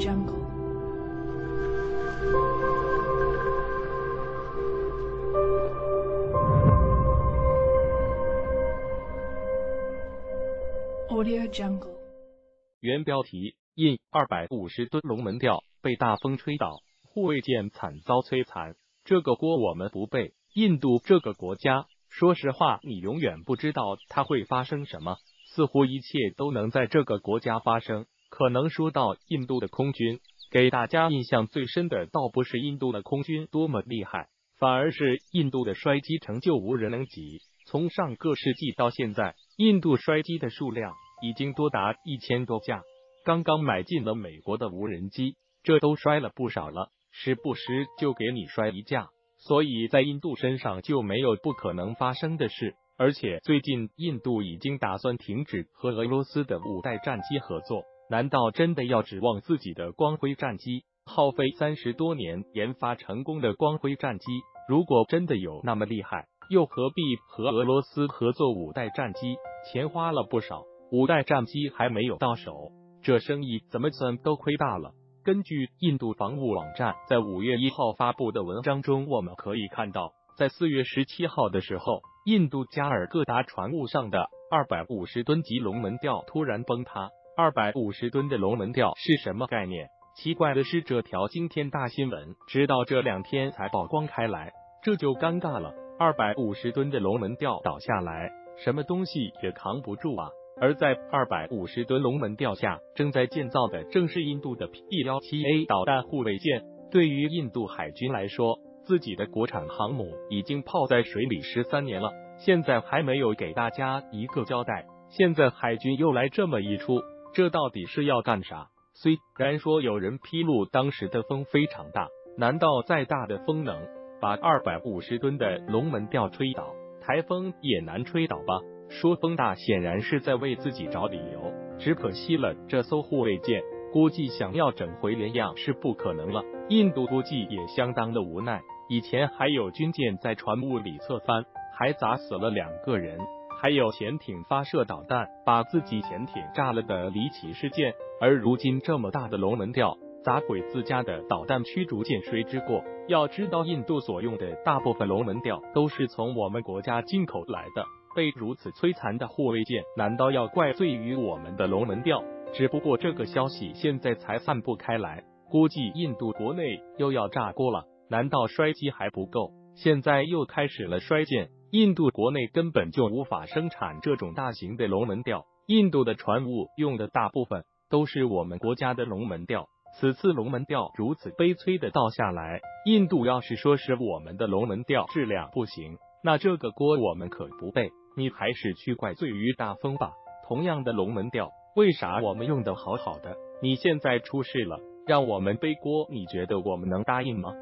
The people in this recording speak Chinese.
Jungle. Audio Jungle. 原标题：印250吨龙门吊被大风吹倒，护卫舰惨遭摧残。这个锅我们不背。印度这个国家，说实话，你永远不知道它会发生什么，似乎一切都能在这个国家发生。可能说到印度的空军，给大家印象最深的倒不是印度的空军多么厉害，反而是印度的衰机成就无人能及。从上个世纪到现在，印度衰机的数量已经多达1000多架，刚刚买进了美国的无人机，这都衰了不少了，时不时就给你衰一架，所以在印度身上就没有不可能发生的事。而且最近印度已经打算停止和俄罗斯的5代战机合作，难道真的要指望自己的光辉战机？耗费30多年研发成功的光辉战机，如果真的有那么厉害，又何必和俄罗斯合作5代战机？钱花了不少，5代战机还没有到手，这生意怎么算都亏大了。根据印度防务网站在5月1号发布的文章中，我们可以看到，在4月17号的时候，印度加尔各答船坞上的250吨级龙门吊突然崩塌。250吨的龙门吊是什么概念？奇怪的是，这条惊天大新闻直到这2天才曝光开来，这就尴尬了。250吨的龙门吊倒下来，什么东西也扛不住啊！而在250吨龙门吊下正在建造的正是印度的 P-17A 导弹护卫舰。对于印度海军来说，自己的国产航母已经泡在水里13年了，现在还没有给大家一个交代，现在海军又来这么一出，这到底是要干啥？虽然说有人披露当时的风非常大，难道再大的风能把250吨的龙门吊吹倒？台风也难吹倒吧？说风大显然是在为自己找理由，只可惜了这艘护卫舰，估计想要整回原样是不可能了。印度估计也相当的无奈，以前还有军舰在船坞里侧翻，还砸死了2个人，还有潜艇发射导弹把自己潜艇炸了的离奇事件，而如今这么大的龙门吊砸毁自家的导弹驱逐舰，谁之过？要知道，印度所用的大部分龙门吊都是从我们国家进口来的，被如此摧残的护卫舰，难道要怪罪于我们的龙门吊？只不过这个消息现在才散布开来，估计印度国内又要炸锅了。难道衰机还不够？现在又开始了衰减，印度国内根本就无法生产这种大型的龙门吊。印度的船坞用的大部分都是我们国家的龙门吊，此次龙门吊如此悲催的倒下来，印度要是说是我们的龙门吊质量不行，那这个锅我们可不背，你还是去怪罪于大风吧。同样的龙门吊，为啥我们用的好好的，你现在出事了，让我们背锅，你觉得我们能答应吗？